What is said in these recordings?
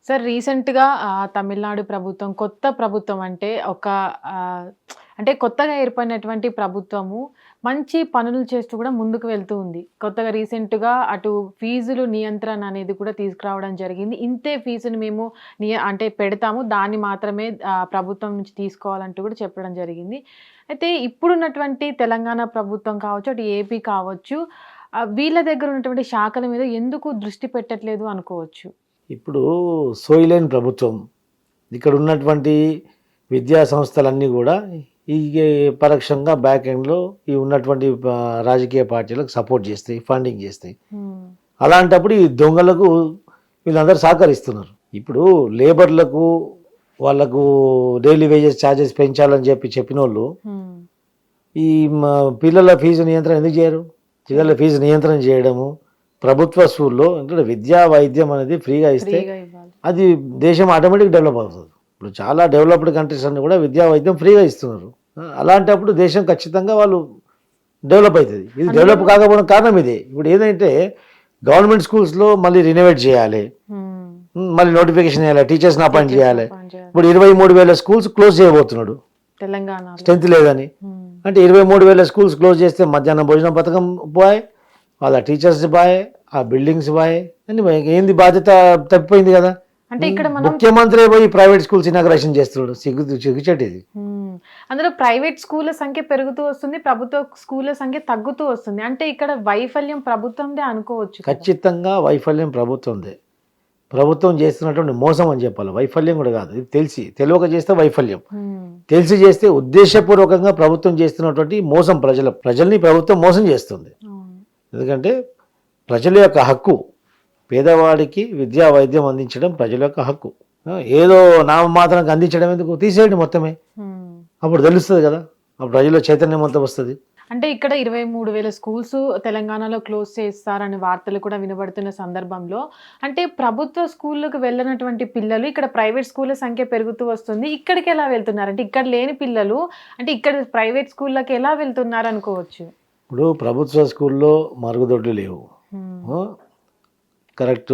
Sir రీసెంట్‌గా తమిళనాడు ప్రభుత్వం కొత్త ప్రభుత్వం అంటే అంటే కొత్తగా ఏర్పడినటువంటి ప్రభుత్వము మంచి పనులు చేస్తూ కూడా ముందుకు వెళ్తూ ఉంది. కొత్తగా రీసెంట్‌గా అటు ఫీజులు నియంత్రణ అనేది కూడా తీసుకురావడం జరిగింది. ఇంతే ఫీజుని మేము అంటే పెడతాము. దాన్ని మాత్రమే ప్రభుత్వం నుంచి తీసుకోవాలంటూ కూడా చెప్పడం జరిగింది. అయితే ఇప్పుడున్నటువంటి తెలంగాణ ప్రభుత్వం కావచ్చు, అటు ఏపీ కావచ్చు, వీళ్ళ దగ్గర ఉన్నటువంటి శాఖల మీద ఎందుకు దృష్టి పెట్టట్లేదు అనుకోవచ్చు? ఇప్పుడు సోయిలేని ప్రభుత్వం ఇక్కడ ఉన్నటువంటి విద్యా సంస్థలన్నీ కూడా ఈ పరోక్షంగా బ్యాక్ ఎండ్లో ఈ ఉన్నటువంటి రాజకీయ పార్టీలకు సపోర్ట్ చేస్తాయి, ఫండింగ్ చేస్తాయి. అలాంటప్పుడు ఈ దొంగలకు వీళ్ళందరూ సహకరిస్తున్నారు. ఇప్పుడు లేబర్లకు వాళ్ళకు డైలీ వేజెస్ ఛార్జెస్ పెంచాలని చెప్పిన వాళ్ళు ఈ పిల్లల ఫీజు నియంత్రణ ఎందుకు చేయరు? పిల్లల ఫీజు నియంత్రణ చేయడము, ప్రభుత్వ స్కూల్లో అంటే విద్యా వైద్యం అనేది ఫ్రీగా ఇస్తే అది దేశం ఆటోమేటిక్ డెవలప్ అవుతుంది. ఇప్పుడు చాలా డెవలప్డ్ కంట్రీస్ అన్ని కూడా విద్యా వైద్యం ఫ్రీగా ఇస్తున్నారు. అలాంటప్పుడు దేశం ఖచ్చితంగా వాళ్ళు డెవలప్ అవుతుంది. ఇది డెవలప్ కాకపోవడం కారణం ఇదే. ఇప్పుడు ఏదంటే గవర్నమెంట్ స్కూల్స్లో మళ్ళీ రినోవేట్ చేయాలి, మళ్ళీ నోటిఫికేషన్ చేయాలి, టీచర్స్ని అపాయింట్ చేయాలి. ఇప్పుడు 23,000 స్కూల్స్ క్లోజ్ చేయబోతున్నాడు తెలంగాణ స్ట్రెంత్ లేదని. అంటే 23,000 స్కూల్స్ క్లోజ్ చేస్తే మధ్యాహ్నం భోజనం పథకం పోయే, వాళ్ళ టీచర్స్ బాయ్, ఆ బిల్డింగ్స్ బాయ్ అని ఏంది బాధ్యత తప్పిపోయింది కదా. అంటే ఇక్కడ ముఖ్యమంత్రి పోయి ప్రైవేట్ స్కూల్స్ ఇనాగ్రేషన్ చేస్తున్నాడు. సిగ్గుచేటు ఇది. అందులో ప్రైవేట్ స్కూళ్ళ సంఖ్య పెరుగుతూ వస్తుంది, ప్రభుత్వ స్కూళ్ళ సంఖ్య తగ్గుతూ వస్తుంది. అంటే ఇక్కడ వైఫల్యం ప్రభుత్వందే అనుకోవచ్చు. ఖచ్చితంగా వైఫల్యం ప్రభుత్వందే. ప్రభుత్వం చేస్తున్నటువంటి మోసం అని చెప్పాలి, వైఫల్యం కూడా కాదు. ఇది తెలియక చేస్తే వైఫల్యం, తెలిసి చేస్తే ఉద్దేశపూర్వకంగా ప్రభుత్వం చేస్తున్నటువంటి మోసం. ప్రజల్ని ప్రభుత్వం మోసం చేస్తుంది. ఎందుకంటే ప్రజల యొక్క హక్కు, పేదవాడికి విద్యా వైద్యం అందించడం ప్రజల యొక్క హక్కు. ఏదో నామమాత్రానికి అందించడం ఎందుకు? తీసేయండి మొత్తమే, అప్పుడు తెలుస్తుంది కదా, అప్పుడు ప్రజల్లో చైతన్యం అంతా వస్తుంది. అంటే ఇక్కడ 23,000 స్కూల్స్ తెలంగాణలో క్లోజ్ చేస్తారని వార్తలు కూడా వినబడుతున్న సందర్భంలో, అంటే ప్రభుత్వ స్కూళ్ళకు వెళ్ళినటువంటి పిల్లలు ఇక్కడ ప్రైవేట్ స్కూళ్ళ సంఖ్య పెరుగుతూ వస్తుంది. ఇక్కడికి ఎలా వెళ్తున్నారు? అంటే ఇక్కడ లేని పిల్లలు అంటే ఇక్కడ ప్రైవేట్ స్కూళ్ళకి ఎలా వెళ్తున్నారు అనుకోవచ్చు? ఇప్పుడు ప్రభుత్వ స్కూల్లో మరుగుదొడ్లు లేవు, కరెక్ట్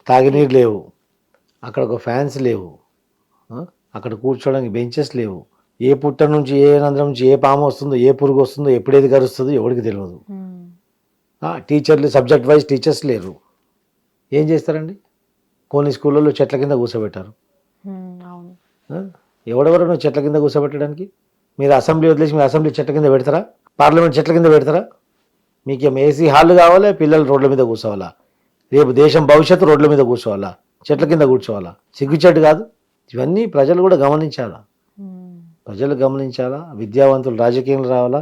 తాగినీరు లేవు, అక్కడ ఒక ఫ్యాన్స్ లేవు, అక్కడ కూర్చోడానికి బెంచెస్ లేవు. ఏ పుట్ట నుంచి ఏ రంధ్రం నుంచి ఏ పాము వస్తుందో, ఏ పురుగు వస్తుందో, ఎప్పుడేది కరుస్తుందో ఎవరికి తెలియదు. టీచర్లు సబ్జెక్ట్ వైజ్ టీచర్స్ లేరు. ఏం చేస్తారండి? కొన్ని స్కూళ్ళల్లో చెట్ల కింద కూర్చోబెట్టారు. ఎవడెవరో చెట్ల కింద కూర్చోబెట్టడానికి? మీరు అసెంబ్లీ వదిలేసి మీరు అసెంబ్లీ చెట్ల కింద పెడతారా? పార్లమెంట్ చెట్ల కింద పెడతారా? మీకేం ఏసీ హాల్ కావాలా? పిల్లలు రోడ్ల మీద కూర్చోవాలా? రేపు దేశం భవిష్యత్తు రోడ్ల మీద కూర్చోవాలా? చెట్ల కింద కూర్చోవాలా? సిగ్గుచెట్టు కాదు. ఇవన్నీ ప్రజలు కూడా గమనించాలా, ప్రజలు గమనించాలా. విద్యావంతులు రాజకీయంలో రావాలా,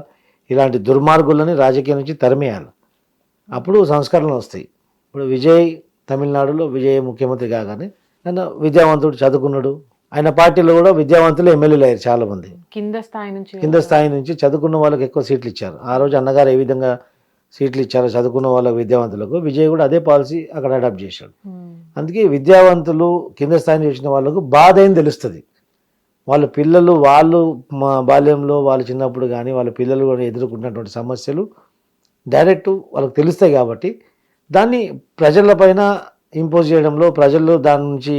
ఇలాంటి దుర్మార్గులని రాజకీయం నుంచి తరిమేయాలి. అప్పుడు సంస్కరణలు వస్తాయి. ఇప్పుడు విజయ్ తమిళనాడులో విజయ్ ముఖ్యమంత్రి కాగానే ఆయన విద్యావంతుడు, చదువుకున్నాడు. ఆయన పార్టీలో కూడా విద్యావంతులు ఎమ్మెల్యేలు అయ్యారు చాలామంది. కింద స్థాయి నుంచి చదువుకున్న వాళ్ళకి ఎక్కువ సీట్లు ఇచ్చారు. ఆ రోజు అన్నగారు ఏ విధంగా సీట్లు ఇచ్చారో చదువుకున్న వాళ్ళకి, విద్యావంతులకు, విజయ్ కూడా అదే పాలసీ అక్కడ అడాప్ట్ చేశాడు. అందుకే విద్యావంతులు కింద స్థాయిని చేసిన వాళ్ళకు బాధ ఏం తెలుస్తుంది. వాళ్ళ పిల్లలు, వాళ్ళు మా బాల్యంలో వాళ్ళు చిన్నప్పుడు కానీ వాళ్ళ పిల్లలు కూడా ఎదుర్కొన్నటువంటి సమస్యలు డైరెక్ట్ వాళ్ళకి తెలుస్తాయి. కాబట్టి దాన్ని ప్రజలపైన ఇంపోజ్ చేయడంలో, ప్రజలు దాని నుంచి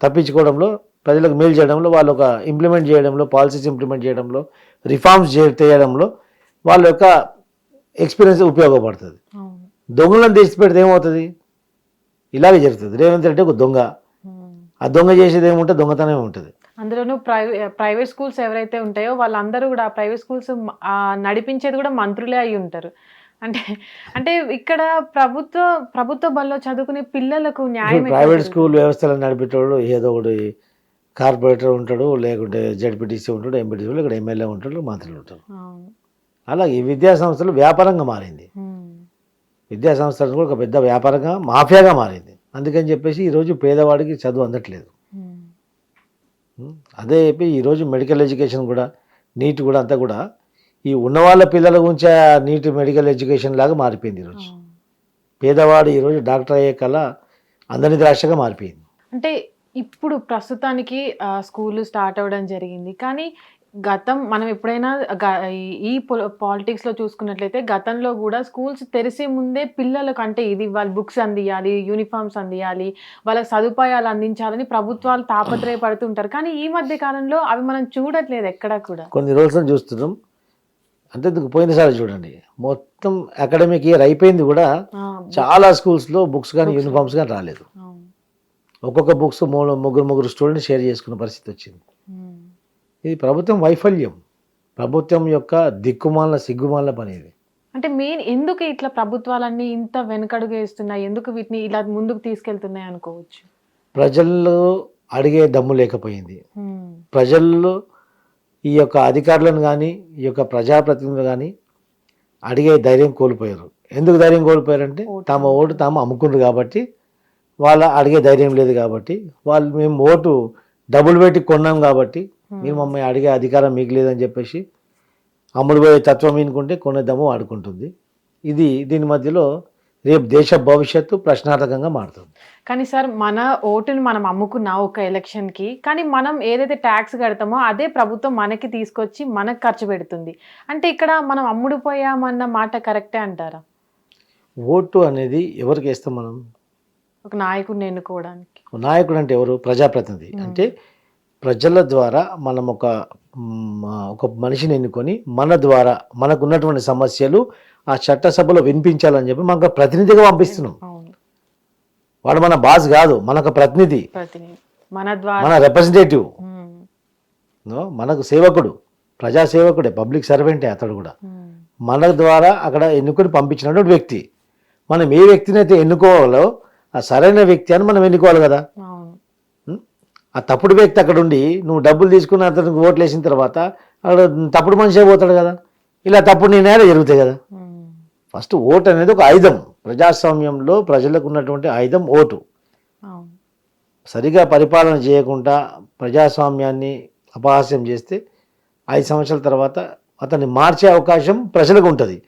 తప్పించుకోవడంలో, ప్రజలకు మేలు చేయడంలో, వాళ్ళు ఒక ఇంప్లిమెంట్ చేయడంలో, పాలసీస్ ఇంప్లిమెంట్ చేయడంలో, రిఫార్మ్స్ చేయడంలో వాళ్ళ యొక్క ఎక్స్పీరియన్స్ ఉపయోగపడుతుంది. దొంగలను తెచ్చిపెడితే ఏమవుతుంది? ఇలాగే జరుగుతుంది. రేవంత్ రెడ్డి ఒక దొంగ, ఆ దొంగ చేసేది ఏముంటే దొంగతనం ఉంటుంది. అందులోనూ ప్రైవేట్ స్కూల్స్ ఎవరైతే ఉంటాయో వాళ్ళందరూ కూడా ప్రైవేట్ స్కూల్స్ నడిపించేది కూడా మంత్రులే అయి ఉంటారు. అంటే ఇక్కడ ప్రభుత్వ బల్లో చదువుకునే పిల్లలకు న్యాయం. ప్రైవేట్ స్కూల్ వ్యవస్థలను నడిపేటోడు ఏదో ఒకటి కార్పొరేటర్ ఉంటాడు, లేకుంటే జడ్పీటీసీ ఉంటాడు, ఎంపీటీసీ, ఇక్కడ ఎమ్మెల్యే ఉంటాడు, మంత్రులు ఉంటారు. అలాగే ఈ విద్యా సంస్థలు వ్యాపారంగా మారింది. విద్యా సంస్థలు కూడా ఒక పెద్ద వ్యాపారంగా, మాఫియాగా మారింది. అందుకని చెప్పేసి ఈరోజు పేదవాడికి చదువు అందట్లేదు. అదే చెప్పి ఈరోజు మెడికల్ ఎడ్యుకేషన్ కూడా, నీట్ కూడా అంతా కూడా ఈ ఉన్నవాళ్ళ పిల్లల గురించి నీట్ మెడికల్ ఎడ్యుకేషన్ లాగా మారిపోయింది. ఈరోజు పేదవాడు ఈరోజు డాక్టర్ అయ్యే కళ అందరి ద్రాక్షగా మారిపోయింది. అంటే ఇప్పుడు ప్రస్తుతానికి స్కూల్ స్టార్ట్ అవ్వడం జరిగింది, కానీ మనం ఎప్పుడైనా ఈ పాలిటిక్స్ లో చూసుకున్నట్లయితే గతంలో కూడా స్కూల్స్ తెరిసే ముందే పిల్లలకు అంటే ఇది వాళ్ళ బుక్స్ అందియాలి, యూనిఫామ్స్ అందియాలి, వాళ్ళ సదుపాయాలు అందించాలని ప్రభుత్వాలు తాపత్రయపడుతుంటారు. కానీ ఈ మధ్య కాలంలో అవి మనం చూడట్లేదు ఎక్కడా కూడా. కొన్ని రోజులు చూస్తున్నాం. అంటే పోయినసారి చూడండి, మొత్తం అకాడమిక్ ఇయర్ అయిపోయింది కూడా చాలా స్కూల్స్లో బుక్స్ కానీ యూనిఫామ్స్ కానీ రాలేదు. ఒక్కొక్క బుక్స్ ముగ్గురు స్టూడెంట్స్ షేర్ చేసుకున్న పరిస్థితి వచ్చింది. ఇది ప్రభుత్వం వైఫల్యం, ప్రభుత్వం యొక్క దిక్కుమాల సిగ్గుమాల పని ఇది. అంటే మెయిన్ ఎందుకు ఇట్లా ప్రభుత్వాలన్నీ ఇంత వెనకడుగు వేస్తున్నాయి, ఎందుకు వీటిని ఇలా ముందుకు తీసుకెళ్తున్నాయి అనుకోవచ్చు. ప్రజల్లో అడిగే దమ్ము లేకపోయింది. ప్రజల్లో ఈ యొక్క అధికారులను కానీ ఈ యొక్క ప్రజాప్రతినిధులు కానీ అడిగే ధైర్యం కోల్పోయారు. ఎందుకు ధైర్యం కోల్పోయారంటే తమ ఓటు తాము అమ్ముకున్నారు కాబట్టి, వాళ్ళ అడిగే ధైర్యం లేదు కాబట్టి, వాళ్ళు మేము ఓటు డబ్బులు పెట్టి కొన్నాం కాబట్టి మీరు మమ్మల్ని అడిగే అధికారం మీకు లేదని చెప్పేసి అమ్ముడు పోయే తత్వం ఈనుకుంటే కొనేద్దాము ఆడుకుంటుంది. దీని మధ్యలో రేపు దేశ భవిష్యత్తు ప్రశ్నార్థకంగా మారుతుంది. కానీ సార్, మన ఓటుని మనం అమ్ముకున్నా ఒక ఎలక్షన్కి, కానీ మనం ఏదైతే ట్యాక్స్ కడతామో అదే ప్రభుత్వం మనకి తీసుకొచ్చి మనకు ఖర్చు పెడుతుంది. అంటే ఇక్కడ మనం అమ్ముడుపోయామన్న మాట కరెక్టే అంటారా? ఓటు అనేది ఎవరికి వేస్తాం మనం? ఒక నాయకుడిని ఎన్నుకోవడానికి. నాయకుడు అంటే ఎవరు? ప్రజాప్రతినిధి. అంటే ప్రజల ద్వారా మనం ఒక మనిషిని ఎన్నుకొని మన ద్వారా మనకున్నటువంటి సమస్యలు ఆ చట్టసభలో వినిపించాలని చెప్పి మనకు ప్రతినిధిగా పంపిస్తున్నాం. వాడు మన బాస్ కాదు, మనకు ప్రతినిధి, మన రిప్రజెంటేటివ్, మనకు సేవకుడు, ప్రజా సేవకుడే, పబ్లిక్ సర్వెంటే అతడు కూడా. మన ద్వారా అక్కడ ఎన్నుకొని పంపించినటువంటి వ్యక్తి. మనం ఏ వ్యక్తిని అయితే ఎన్నుకోవాలో ఆ సరైన వ్యక్తి అని మనం ఎన్నుకోవాలి కదా. ఆ తప్పుడు వ్యక్తి అక్కడ ఉండి నువ్వు డబ్బులు తీసుకుని అతనికి ఓట్లు వేసిన తర్వాత అక్కడ తప్పుడు మనిషే పోతాడు కదా. ఇలా తప్పుడు నిర్ణయాలు జరుగుతాయి కదా. ఫస్ట్ ఓటు అనేది ఒక ఆయుధం. ప్రజాస్వామ్యంలో ప్రజలకు ఉన్నటువంటి ఆయుధం ఓటు. సరిగా పరిపాలన చేయకుండా ప్రజాస్వామ్యాన్ని అపహాస్యం చేస్తే 5 సంవత్సరాల తర్వాత అతన్ని మార్చే అవకాశం ప్రజలకు ఉంటుంది.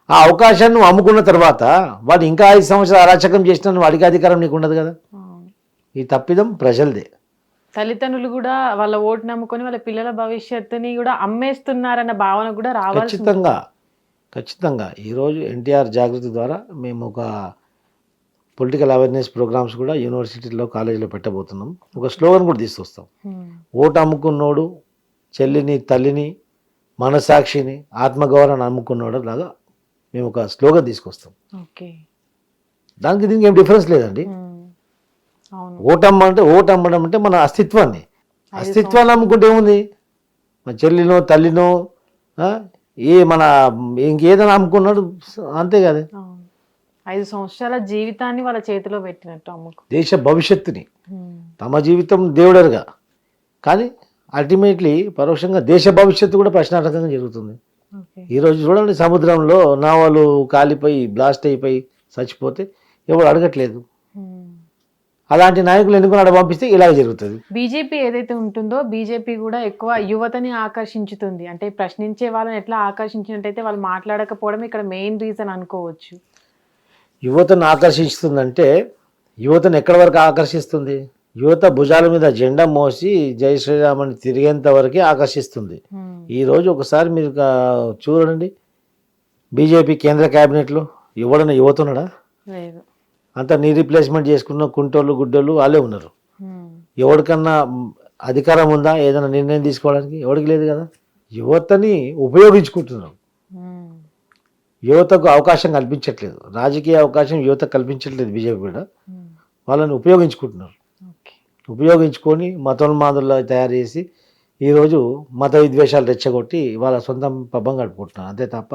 ఆ అవకాశాన్ని నువ్వు అమ్ముకున్న తర్వాత వాడు ఇంకా 5 సంవత్సరాలు అరాచకం చేసినా వాడికి అధికారం నీకు ఉండదు కదా. ఈ తప్పిదం ప్రజలదే. తల్లిదండ్రులు కూడా వాళ్ళ ఓటు నమ్ముకొని వాళ్ళ పిల్లల భవిష్యత్తుని కూడా అమ్మేస్తున్నారన్న భావన కూడా రావాలి. ఖచ్చితంగా ఈరోజు ఎన్టీఆర్ జాగృతి ద్వారా మేము ఒక పొలిటికల్ అవేర్నెస్ ప్రోగ్రామ్స్ కూడా యూనివర్సిటీలో కాలేజీలో పెట్టబోతున్నాం. ఒక స్లోగన్ కూడా తీసుకొస్తాం. ఓటు అమ్ముకున్నోడు చెల్లిని, తల్లిని, మనసాక్షిని, ఆత్మగౌరవాన్ని అమ్ముకున్నోడు లాగా మేము ఒక స్లోగన్ తీసుకొస్తాం. దానికి దీనికి ఏం డిఫరెన్స్ లేదండి. ఓటు అమ్మడం అంటే మన అస్తిత్వాన్ని అమ్ముకుంటే ఏముంది? మన చెల్లినో తల్లినో మన ఇంకేదైనా అమ్ముకున్నాడు అంతే కదా. 5 సంవత్సరాల జీవితాన్ని వాళ్ళ చేతిలో పెట్టినట్టు అమ్ముకు, దేశ భవిష్యత్తుని, తమ జీవితం దేవుడరుగా, కానీ అల్టిమేట్లీ పరోక్షంగా దేశ భవిష్యత్తు కూడా ప్రశ్నార్థకంగా జరుగుతుంది. ఈరోజు చూడండి, సముద్రంలో నావలు కాలిపోయి బ్లాస్ట్ అయిపోయి చచ్చిపోతే ఎవరు అడగట్లేదు. అలాంటి నాయకులు ఎన్నుకొని పంపిస్తే ఇలాగే జరుగుతుంది. బీజేపీ ఏదైతే ఉంటుందో బీజేపీ కూడా ఎక్కువ యువతని ఆకర్షించుతుంది. అంటే ప్రశ్నించే వాళ్ళని ఎట్లా ఆకర్షించినట్టయితే వాళ్ళు మాట్లాడకపోవడం ఇక్కడ మెయిన్ రీజన్ అనుకోవచ్చు. యువతను ఆకర్షిస్తుందంటే యువతను ఎక్కడి వరకు ఆకర్షిస్తుంది? యువత భుజాల మీద జెండా మోసి జై శ్రీరామ్ అని తిరిగేంత వరకే ఆకర్షిస్తుంది. ఈరోజు ఒకసారి మీరు చూడండి, బీజేపీ కేంద్ర క్యాబినెట్లో ఎవడన్నా యువత ఉన్నాడా? అంతా నీ రీప్లేస్మెంట్ చేసుకున్న కుంటోళ్ళు గుడ్డోళ్ళు వాళ్ళే ఉన్నారు. ఎవరికన్నా అధికారం ఉందా ఏదైనా నిర్ణయం తీసుకోవడానికి? ఎవరికి లేదు కదా. యువతని ఉపయోగించుకుంటున్నారు. యువతకు అవకాశం కల్పించట్లేదు, రాజకీయ అవకాశం యువత కల్పించట్లేదు బీజేపీ కూడా. వాళ్ళని ఉపయోగించుకుంటున్నారు. ఉపయోగించుకొని మతోన్మాదుల్లో తయారు చేసి ఈరోజు మత విద్వేషాలు రెచ్చగొట్టి వాళ్ళ సొంత పబ్బం గడుపుకుంటున్నారు. అంతే తప్ప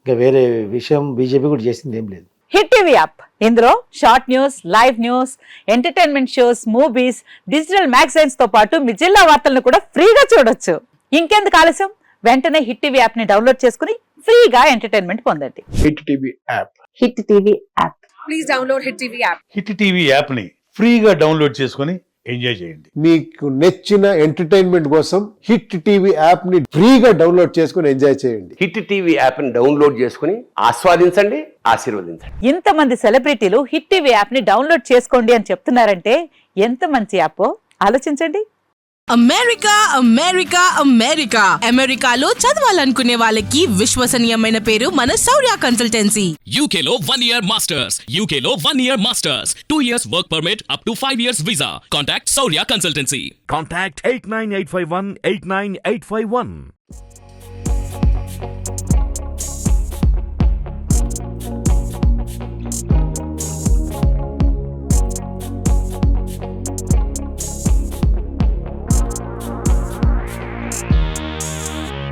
ఇంకా వేరే విషయం బీజేపీ కూడా చేసింది ఏం లేదు. హిట్ టీవీ యాప్, ఇందులో short news, live news, entertainment shows, movies, digital magazines తో పాటు మీ జిల్లా వార్తలను కూడా ఫ్రీగా చూడొచ్చు. ఇంకెందుకు ఆలస్యం, వెంటనే హిట్ టీవీ యాప్ ని డౌన్లోడ్ చేసుకుని ఫ్రీగా ఎంటర్టైన్మెంట్ పొందండి. Hit TV app. Hit TV app. Please download hit TV app. Hit TV app ని ఫ్రీగా డౌన్లోడ్ చేసుకుని ఎంజాయ్ చేయండి. మీకు నచ్చిన ఎంటర్టైన్మెంట్ కోసం హిట్ టీవీ యాప్ ని ఫ్రీగా డౌన్లోడ్ చేసుకుని ఎంజాయ్ చేయండి. హిట్ టీవీ యాప్ ని డౌన్లోడ్ చేసుకుని ఆస్వాదించండి, ఆశీర్వదించండి. ఇంతమంది సెలబ్రిటీలు హిట్ టీవీ యాప్ ని డౌన్లోడ్ చేసుకోండి అని చెప్తున్నారంటే ఎంత మంచి యాప్ ఆలోచించండి. అమెరికా అమెరికా అమెరికా అమెరికాలో చదవాలనుకునే వాళ్ళకి విశ్వసనీయమైన పేరు మన శౌర్య consultancy. UK Law 1 Year Masters. UK Law 1 Year Masters. 2 years work permit up to 5 years visa. Contact Saurya Consultancy. Contact 89851 89851.